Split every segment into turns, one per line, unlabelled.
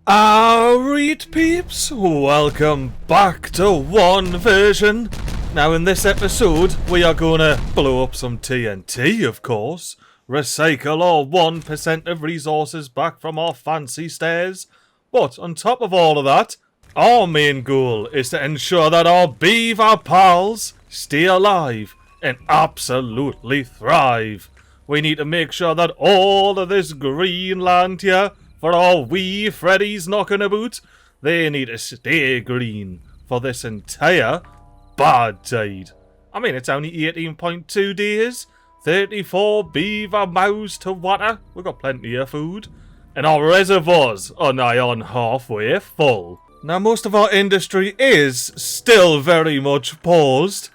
Alright peeps, welcome back to One Version. Now in this episode we are gonna blow up some TNT, of course, recycle our 1% of resources back from our fancy stairs, but on top of all of that, our main goal is to ensure that our beaver pals stay alive and absolutely thrive. We need to make sure that all of this green land here for our wee Freddies knocking about, they need to stay green for this entire bad tide. I mean, it's only 18.2 days, 34 beaver mouths to water, we've got plenty of food, and our reservoirs are nigh on halfway full. Now, most of our industry is still very much paused,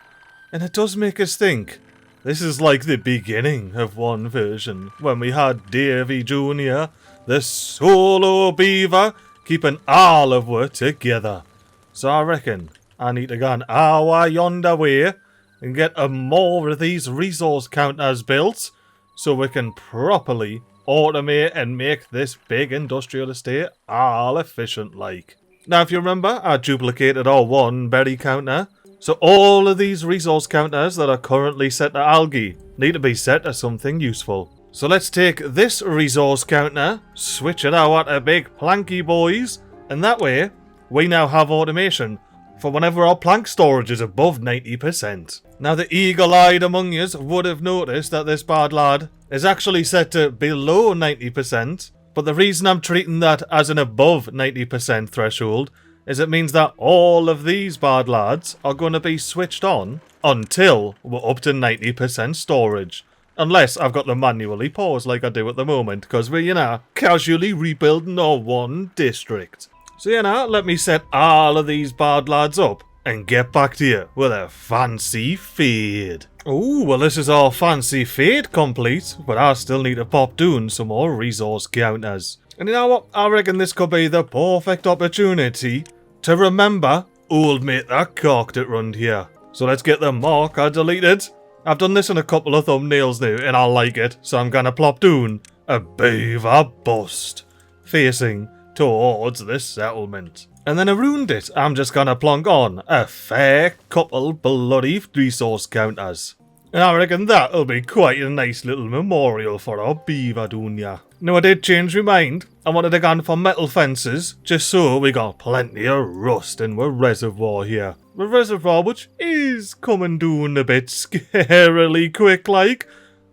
and it does make us think. This is like the beginning of One Version, when we had Davey Jr, the solo beaver, keeping all of us together. So I reckon I need to go an hour yonder way and get more of these resource counters built so we can properly automate and make this big industrial estate all efficient like. Now if you remember, I duplicated our one berry counter, so all of these resource counters that are currently set to algae need to be set to something useful. So let's take this resource counter, switch it out to big planky boys, and that way we now have automation for whenever our plank storage is above 90%. Now the eagle-eyed among us would have noticed that this bad lad is actually set to below 90%, but the reason I'm treating that as an above 90% threshold is it means that all of these bad lads are going to be switched on until we're up to 90% storage. Unless I've got them manually paused like I do at the moment, because we're, casually rebuilding our one district. So, let me set all of these bad lads up and get back to you with a fancy fade. Oh, well this is our fancy fade complete, but I still need to pop down some more resource counters. And you know what, I reckon this could be the perfect opportunity to remember old mate that cocked it round here. So let's get the marker deleted. I've done this in a couple of thumbnails now and I like it, so I'm gonna plop down a beaver bust facing towards this settlement. And then around it, I'm just gonna plonk on a fair couple bloody resource counters. And I reckon that'll be quite a nice little memorial for our beaver down here. Now I did change my mind. I wanted to go for metal fences, just so we got plenty of rust in our reservoir here. The reservoir which is coming down a bit scarily quick like.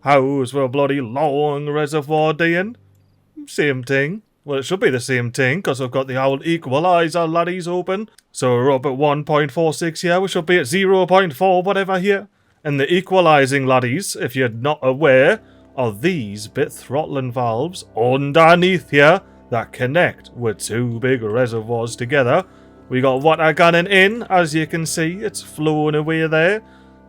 How's our bloody long reservoir doing? Same thing. Well, it should be the same thing, because I've got the old equalizer laddies open. So we're up at 1.46 here, we should be at 0.4 whatever here. And the equalizing laddies, if you're not aware, are these bit throttling valves underneath here that connect with two big reservoirs together. We got water gunning in, as you can see, it's flowing away there.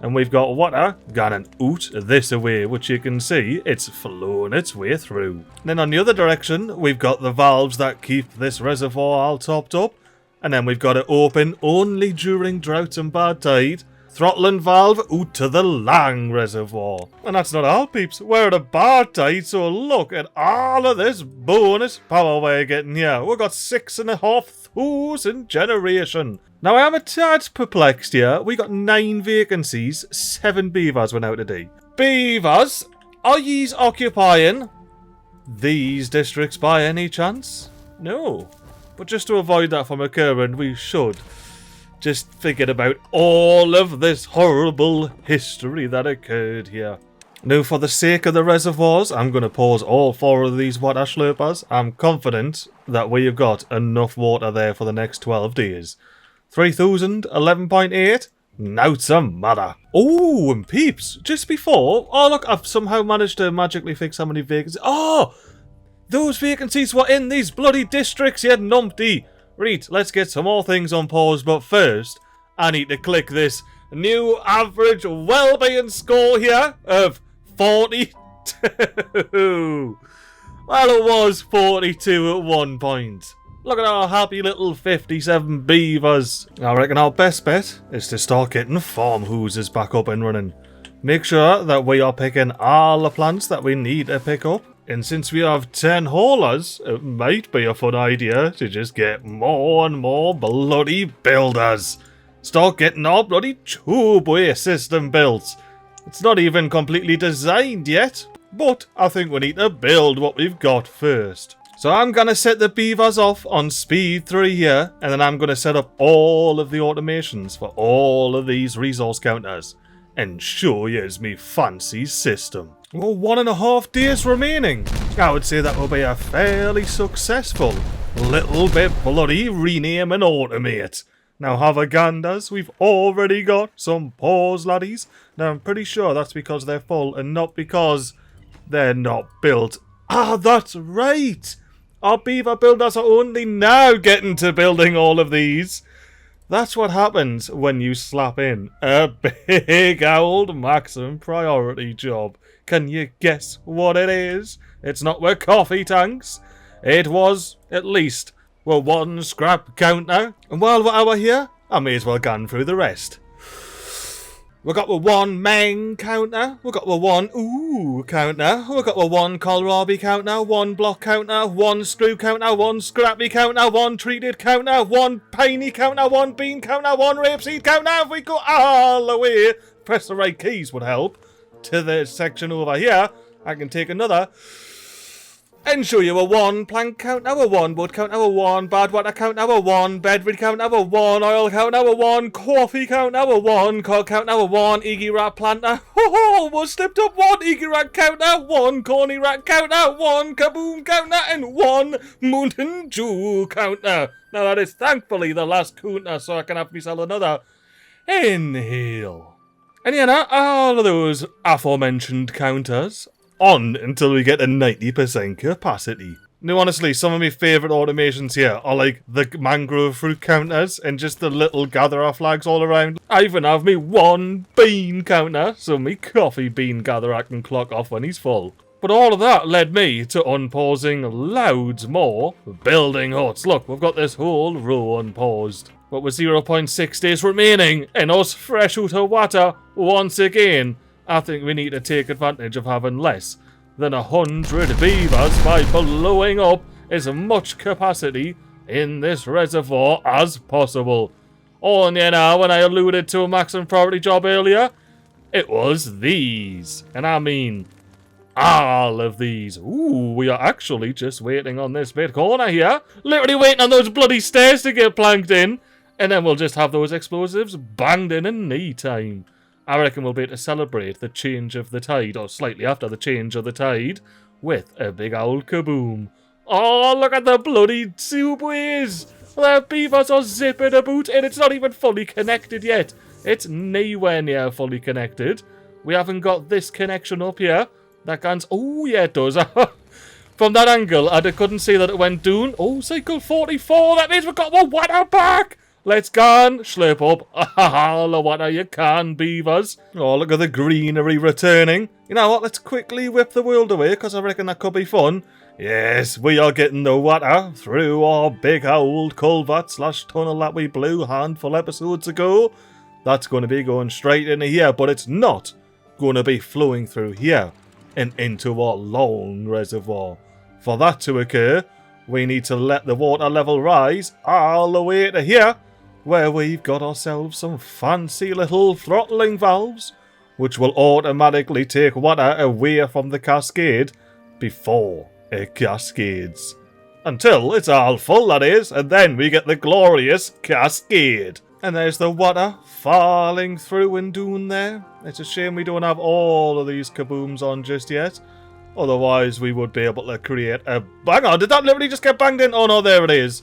And we've got water gunning out this way, which you can see, it's flowing its way through. And then on the other direction, we've got the valves that keep this reservoir all topped up. And then we've got it open only during drought and bad tide. Throttling valve out to the long reservoir. And that's not all, peeps. We're at a bad tide, so look at all of this bonus power we're getting here. We've got 6,500 generation. Now I am a tad perplexed here. We got 9 vacancies, 7 beavers went out today. Beavers, are yous occupying these districts by any chance? No. But just to avoid that from occurring, we should just forget about all of this horrible history that occurred here. Now, for the sake of the reservoirs, I'm going to pause all 4 of these water slurpers. I'm confident that we've got enough water there for the next 12 days. 3,000, 11.8, not a matter. Oh, and peeps, just before, oh look, I've somehow managed to magically fix how many vacancies. Oh, those vacancies were in these bloody districts, you numpty. Right, let's get some more things on pause, but first, I need to click this new average well-being score here of 42. Well, it was 42 at one point. Look at our happy little 57 beavers. I reckon our best bet is to start getting farmhouses back up and running. Make sure that we are picking all the plants that we need to pick up And since we have 10 haulers, it might be a fun idea to just get more and more bloody builders. Start getting our bloody tubeway system built. It's not even completely designed yet, but I think we need to build what we've got first. So I'm going to set the beavers off on speed 3 here, and then I'm going to set up all of the automations for all of these resource counters, and show you me fancy system. Well, 1.5 days remaining. I would say that will be a fairly successful little bit bloody rename and automate. Now, have a ganders, we've already got some paws, laddies. Now, I'm pretty sure that's because they're full and not because they're not built. Ah, that's right! Our beaver builders are only now getting to building all of these. That's what happens when you slap in a big old maximum priority job. Can you guess what it is? It's not with coffee tanks. It was, at least, with 1 scrap counter. And while we're here, I may as well gun through the rest. We got the 1 main counter, we got the 1 ooh counter, we got the 1 kohlrabi counter, 1 block counter, 1 screw counter, 1 scrappy counter, 1 treated counter, 1 piney counter, 1 bean counter, 1 rapeseed counter. If we go all the way, press the right keys would help, to the section over here, I can take another and show you a 1 plank counter, a 1 wood counter, a 1 bad water counter, a 1 bedroom counter, a 1 oil counter, a 1 coffee counter, a 1 cod counter, a 1 Iggy rat planter. Oh, almost slipped up. 1 Iggy rat counter, 1 corny rat counter, 1 kaboom counter, and 1 mountain dew counter. Now that is thankfully the last counter, so I can have myself another inhale. And you know, all of those aforementioned counters on until we get to 90% capacity. Now honestly, some of my favourite automations here are like the mangrove fruit counters and just the little gatherer flags all around. I even have me 1 bean counter, so me coffee bean gatherer can clock off when he's full. But all of that led me to unpausing loads more building huts. Look, we've got this whole row unpaused. But with 0.6 days remaining and us fresh out of water once again, I think we need to take advantage of having less than 100 beavers by blowing up as much capacity in this reservoir as possible. Oh, and you know, when I alluded to a maximum priority job earlier, it was these. And I mean, all of these. Ooh, we are actually just waiting on this bit corner here. Literally waiting on those bloody stairs to get planked in. And then we'll just have those explosives banged in no time. I reckon we'll be able to celebrate the change of the tide, or slightly after the change of the tide, with a big old kaboom. Oh, look at the bloody tubeways! The beavers are zipping about, and it's not even fully connected yet. It's nowhere near fully connected. We haven't got this connection up here. That can't... Oh, yeah, it does. From that angle, I couldn't see that it went down. Oh, cycle 44, that means we've got one water back! Let's go and slip up all the water you can, beavers. Oh, look at the greenery returning. You know what, let's quickly whip the world away, because I reckon that could be fun. Yes, we are getting the water through our big old culvert / tunnel that we blew a handful episodes ago. That's going to be going straight into here, but it's not going to be flowing through here and into our long reservoir. For that to occur, we need to let the water level rise all the way to here, where we've got ourselves some fancy little throttling valves, which will automatically take water away from the cascade before it cascades. Until it's all full, that is, and then we get the glorious cascade. And there's the water falling through and down there. It's a shame we don't have all of these kabooms on just yet. Otherwise, we would be able to create a... Hang on, did that literally just get banged in? Oh no, there it is.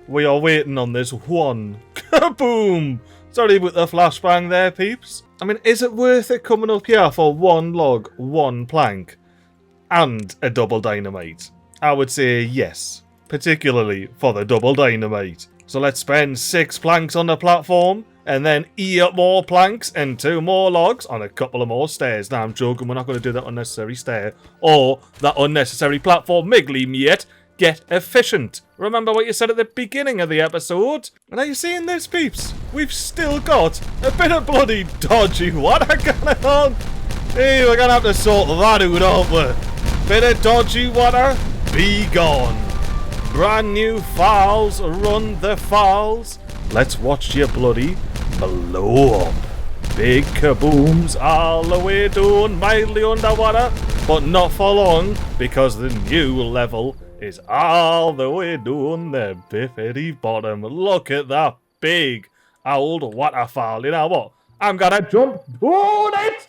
We are waiting on this one. Kaboom! Sorry about the flashbang there, peeps. I mean, is it worth it coming up here for 1 log, 1 plank, and a double dynamite? I would say yes. Particularly for the double dynamite. So let's spend 6 planks on the platform, and then 8 more planks and 2 more logs on a couple of more stairs. Now, I'm joking, we're not going to do that unnecessary stair, or that unnecessary platform. MiGly, mate. Get efficient. Remember what you said at the beginning of the episode? And are you seeing this, peeps? We've still got a bit of bloody dodgy water going on. Hey, we're going to have to sort that out, aren't we? Bit of dodgy water, be gone. Brand new falls, run the falls. Let's watch you bloody blow up. Big kabooms all the way down, mildly underwater, but not for long, because the new level is all the way down the biffity bottom. Look at that big old waterfall. You know what? I'm gonna jump down it!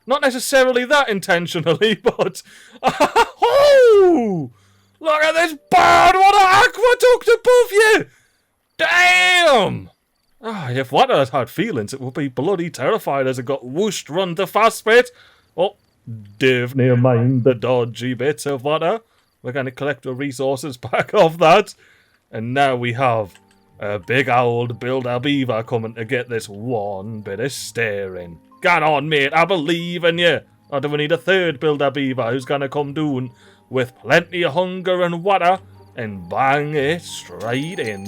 Not necessarily that intentionally, but... Oh! Look at this bird! What an aqueduct above you! Damn! If water had feelings, it would be bloody terrified as it got whooshed run the fast bit. Oh, Dave, near mind the dodgy bits of water. We're going to collect the resources back off that. And now we have a big old builder beaver coming to get this one bit of staring. Get on, mate, I believe in you. Or do we need a third builder beaver who's going to come down with plenty of hunger and water and bang it straight in?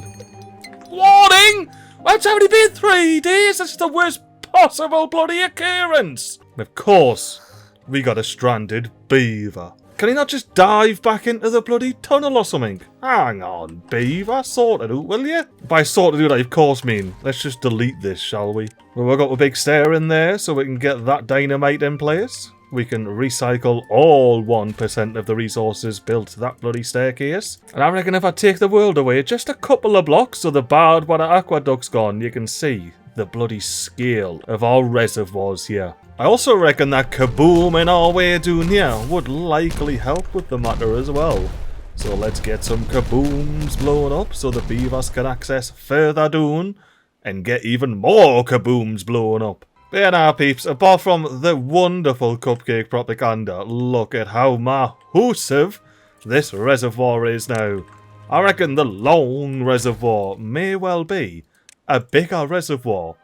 Warning! It's only been 3 days. That's the worst possible bloody occurrence. Of course, we got a stranded beaver. Can he not just dive back into the bloody tunnel or something? Hang on, beaver. Sort it out, will you? By sort it out, I of course mean, let's just delete this, shall we? Well, we've got a big stair in there so we can get that dynamite in place. We can recycle all 1% of the resources built to that bloody staircase. And I reckon if I take the world away just a couple of blocks so the barred water aqueduct's gone, you can see the bloody scale of our reservoirs here. I also reckon that kabooming our way down here would likely help with the matter as well. So let's get some kabooms blown up so the beavers can access further down and get even more kabooms blown up. There now, peeps, apart from the wonderful Cupcake propaganda, look at how massive this reservoir is now. I reckon the long reservoir may well be a bigger reservoir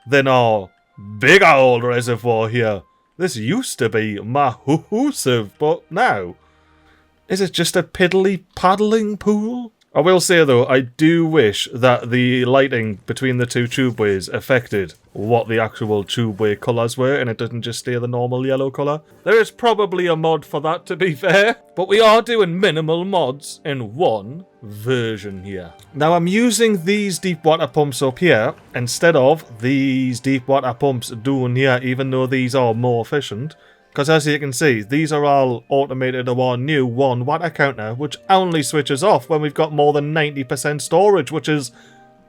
than our big old reservoir here. This used to be massive, but now, is it just a piddly paddling pool? I will say though, I do wish that the lighting between the two tubeways affected what the actual tubeway colours were and it didn't just stay the normal yellow colour. There is probably a mod for that, to be fair, but we are doing minimal mods in one version here. Now I'm using these deep water pumps up here instead of these deep water pumps down here, even though these are more efficient. Because as you can see, these are all automated to our new 1 water counter, which only switches off when we've got more than 90% storage, which is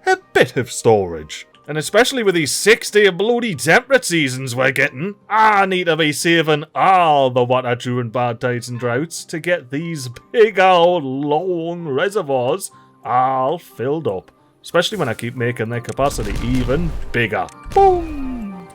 a bit of storage. And especially with these 60 bloody temperate seasons we're getting, I need to be saving all the water during bad tides and droughts to get these big old long reservoirs all filled up. Especially when I keep making their capacity even bigger. Boom!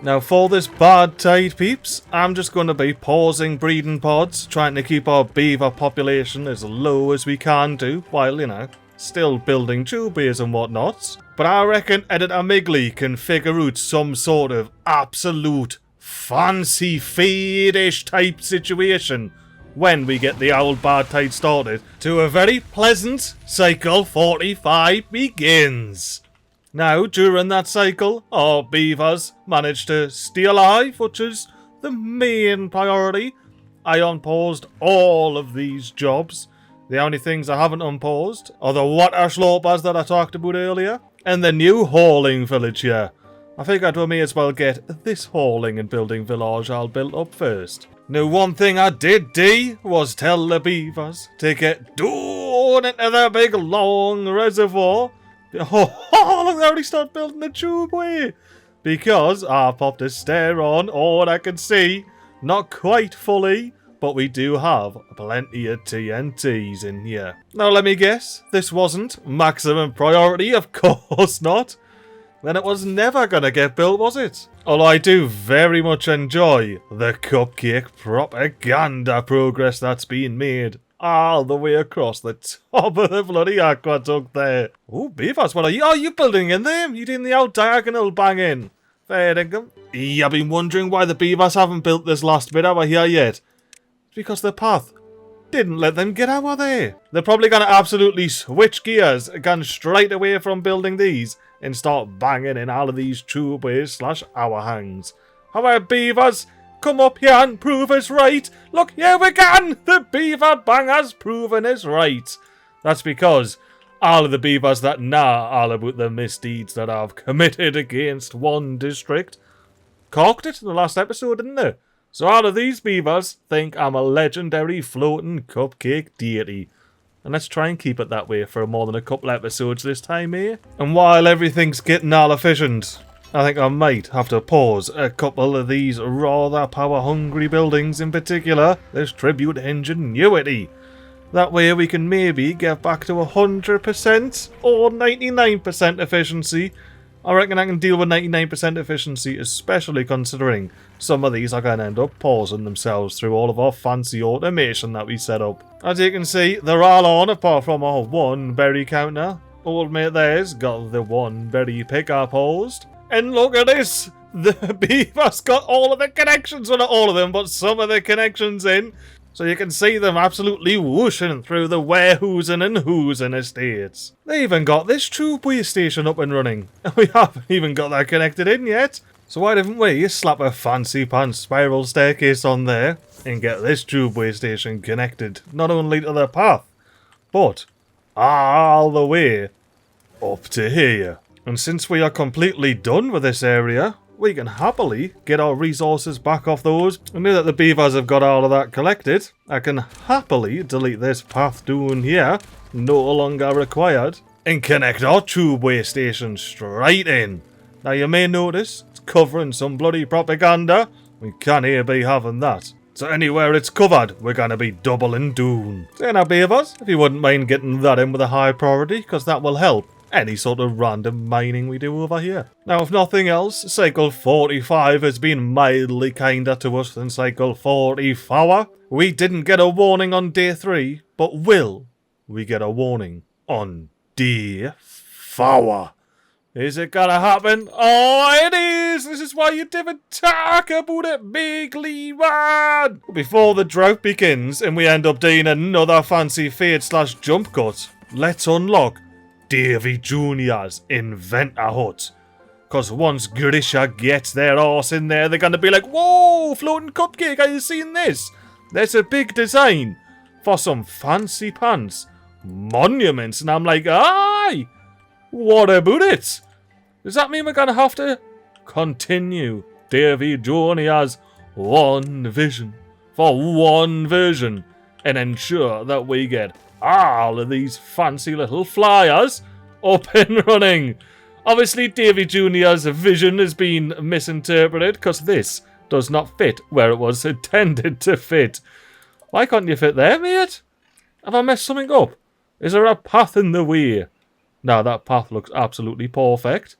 Now for this bad tide, peeps, I'm just going to be pausing breeding pods, trying to keep our beaver population as low as we can do, while, you know, still building tubeways and whatnots. But I reckon Editor MiGly can figure out some sort of absolute fancy feed-ish type situation when we get the old bad tide started to a very pleasant cycle 45 begins. Now, during that cycle, our beavers managed to stay alive, which is the main priority. I unpaused all of these jobs. The only things I haven't unpaused are the water slopers that I talked about earlier, and the new hauling village here. I figured we may as well get this hauling and building village all built up first. Now, one thing I did do was tell the beavers to get down into the big long reservoir. Oh, look, they already start building the tubeway. Because I popped a stair on, all I can see, not quite fully, but we do have plenty of TNTs in here. Now let me guess, this wasn't maximum priority, of course not. Then it was never gonna get built, was it? Although I do very much enjoy the Cupcake propaganda progress that's being made all the way across the top of the bloody aqueduct there. Oh, beavers, what are you? Oh, you building in there? You doing the old diagonal banging? Fair dinkum. I've been wondering why the beavers haven't built this last bit over here yet. It's because the path didn't let them get over there. They're probably going to absolutely switch gears, gone straight away from building these, and start banging in all of these tubeways / hour hangs. However, beavers, come up here and prove us right. Look, here we can! The beaver bang has proven us right. That's because all of the beavers that know all about the misdeeds that I've committed against one district cocked it in the last episode, didn't they? So all of these beavers think I'm a legendary floating cupcake deity. And let's try and keep it that way for more than a couple episodes this time, eh? And while everything's getting all efficient, I think I might have to pause a couple of these rather power-hungry buildings, in particular this tribute ingenuity. That way we can maybe get back to 100% or 99% efficiency. I reckon I can deal with 99% efficiency, especially considering some of these are going to end up pausing themselves through all of our fancy automation that we set up. As you can see, they're all on apart from our one berry counter. Old mate there's got the one berry picker paused. And look at this! The beaver's got all of the connections, well not all of them, but some of the connections in. So you can see them absolutely whooshing through the warehoosen and hoosen estates. They even got this tubeway station up and running. And we haven't even got that connected in yet. So why didn't we slap a fancy pants spiral staircase on there and get this tubeway station connected not only to the path, but all the way up to here. And since we are completely done with this area, we can happily get our resources back off those. And now that the beavers have got all of that collected, I can happily delete this path down here, no longer required, and connect our tubeway station straight in. Now you may notice, it's covering some bloody propaganda. We can't here be having that. So anywhere it's covered, we're going to be doubling down. So now beavers, if you wouldn't mind getting that in with a high priority, because that will help any sort of random mining we do over here. Now, if nothing else, Cycle 45 has been mildly kinder to us than Cycle 44. We didn't get a warning on day 3, but will we get a warning on day 4? Is it gonna happen? Oh, it is! This is why you didn't talk about it, MiGly, man! Before the drought begins and we end up doing another fancy fade/jump cut, let's unlock Davey Jr.'s Inventor Hut. Because once Grisha gets their arse in there, they're going to be like, whoa, floating cupcake, are you seeing this? There's a big design for some fancy pants monuments. And I'm like, aye, what about it? Does that mean we're going to have to continue Davey Jr.'s one vision for one version and ensure that we get all of these fancy little flyers up and running? Obviously, Davey Jr.'s vision has been misinterpreted because this does not fit where it was intended to fit. Why can't you fit there, mate? Have I messed something up? Is there a path in the way? No, that path looks absolutely perfect.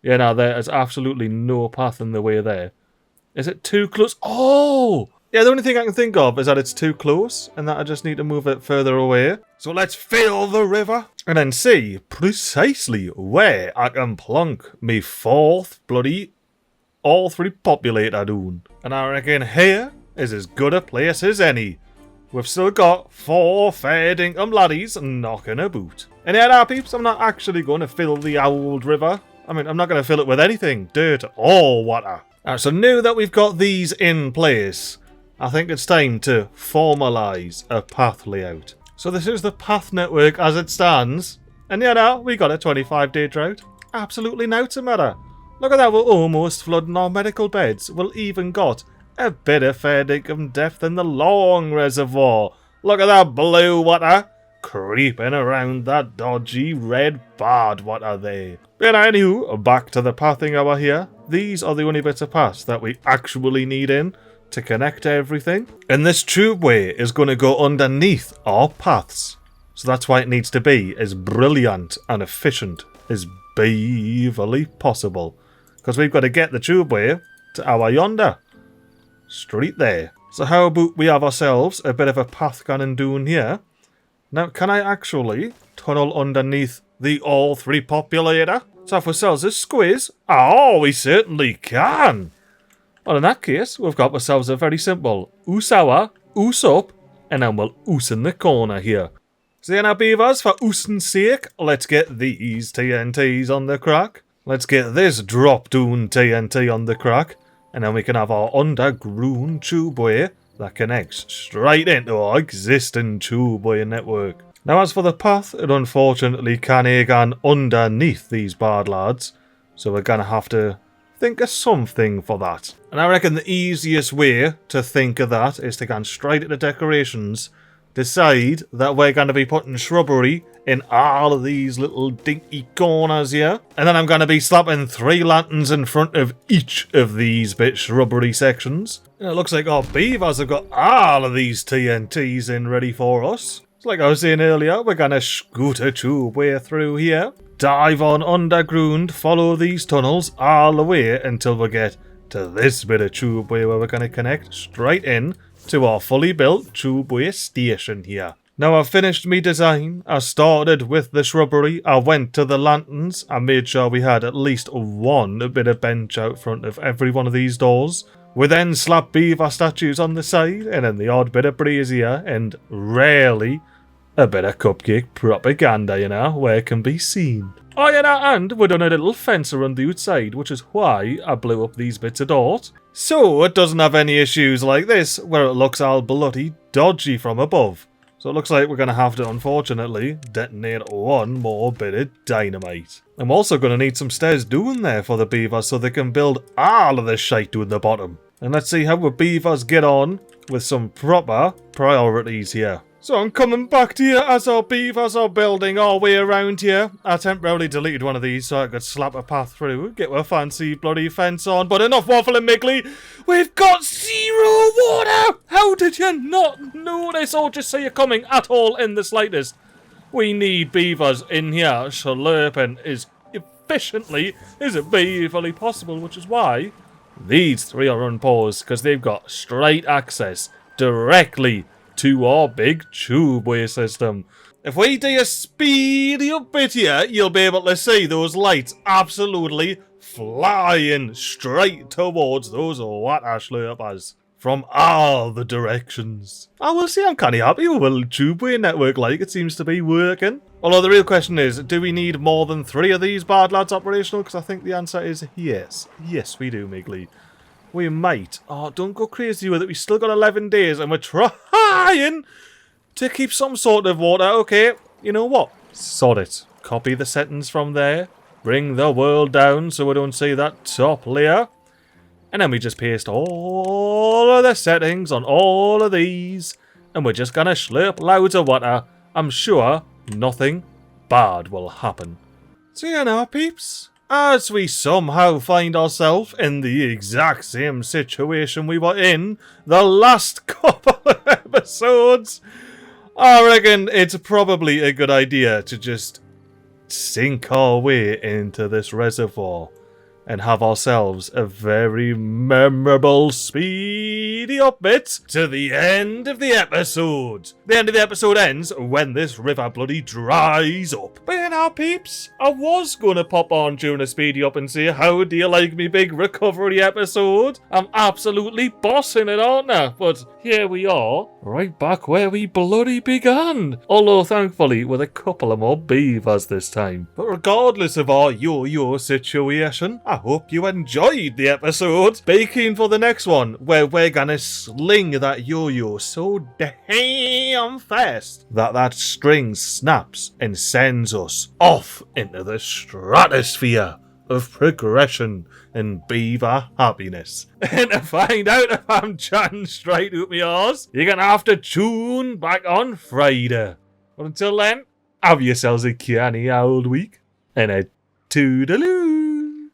Yeah, no, there is absolutely no path in the way there. Is it too close? Oh! Yeah, the only thing I can think of is that it's too close and that I just need to move it further away. So let's fill the river and then see precisely where I can plonk me 4th bloody all 3 populator down. And I reckon here is as good a place as any. We've still got 4 fair dinkum laddies knocking about. And yeah, now peeps, I'm not actually going to fill the old river. I mean, I'm not going to fill it with anything, dirt or water. Alright, so now that we've got these in place, I think it's time to formalise a path layout. So this is the path network as it stands. And yeah, now we got a 25-day drought. Absolutely nothing matter. Look at that, we're almost flooding our medical beds. We've even got a bit of fair dinkum depth in the long reservoir. Look at that blue water creeping around that dodgy red barred water there. But anywho, back to the pathing over here. These are the only bits of paths that we actually need in to connect everything. And this tubeway is going to go underneath our paths. So that's why it needs to be as brilliant and efficient as beaverly possible. Because we've got to get the tubeway to our yonder street there. So how about we have ourselves a bit of a path going down here. Now, can I actually tunnel underneath the all 3 populator to have ourselves a squeeze? Oh, we certainly can. Well, in that case, we've got ourselves a very simple oos hour, oos up, and then we'll oos in the corner here. So now, beavers, for oosing's sake, let's get these TNTs on the crack. Let's get this drop down TNT on the crack. And then we can have our underground tubeway that connects straight into our existing tubeway network. Now as for the path, it unfortunately can't go underneath these bad lads, so we're gonna have to think of something for that. And I reckon the easiest way to think of that is to go straight into decorations, decide that we're going to be putting shrubbery in all of these little dinky corners here, and then I'm going to be slapping 3 lanterns in front of each of these bit shrubbery sections. And it looks like our beavers have got all of these TNTs in ready for us. So like I was saying earlier, we're going to scoot a tube way through here, dive on underground, follow these tunnels all the way until we get to this bit of tubeway where we're going to connect straight in to our fully built tubeway station here. Now I've finished me design. I started with the shrubbery, I went to the lanterns, I made sure we had at least one bit of bench out front of every one of these doors. We then slapped beaver statues on the side, and then the odd bit of brazier, and rarely a bit of Cupcake propaganda, you know, where it can be seen. Oh yeah, and we done a little fence around the outside, which is why I blew up these bits of dirt. So it doesn't have any issues like this, where it looks all bloody dodgy from above. So it looks like we're going to have to, unfortunately, detonate one more bit of dynamite. I'm also going to need some stairs doing there for the beavers so they can build all of this shite down the bottom. And let's see how the beavers get on with some proper priorities here. So I'm coming back to you as our beavers are building our way around here. I temporarily deleted one of these so I could slap a path through, get a fancy bloody fence on, but enough waffling, MiGly. We've got 0 water! How did you not notice or just see it coming at all in the slightest? We need beavers in here slurping as efficiently as it beaverly possible, which is why these 3 are unpaused, because they've got straight access directly to our big tubeway system. If we do a speedy up bit here, you'll be able to see those lights absolutely flying straight towards those water slurpers from all the directions. I will say I'm kind of happy with the tubeway network, like it seems to be working. Although the real question is, do we need more than 3 of these bad lads operational? Because I think the answer is yes. Yes, we do, MiGly. We might. Oh, don't go crazy with it. We still got 11 days and we're trying to keep some sort of water. Okay, you know what? Sod it. Copy the settings from there. Bring the world down so we don't see that top layer. And then we just paste all of the settings on all of these. And we're just going to slurp loads of water. I'm sure nothing bad will happen. So you know, peeps, as we somehow find ourselves in the exact same situation we were in the last couple of episodes, I reckon it's probably a good idea to just sink our way into this reservoir and have ourselves a very memorable speedy up bit to the end of the episode. The end of the episode ends when this river bloody dries up. But you know, peeps, I was going to pop on during a speedy up and say, how do you like me big recovery episode? I'm absolutely bossing it, aren't I? But here we are, right back where we bloody began. Although thankfully with a couple of more beavers this time. But regardless of our yo-yo situation, I hope you enjoyed the episode. Be keen for the next one, where we're gonna sling that yo-yo so damn fast that string snaps and sends us off into the stratosphere of progression and beaver happiness. And to find out if I'm chatting straight out my arse, you're gonna have to tune back on Friday. But until then, have yourselves a canny old week, and a toodaloo.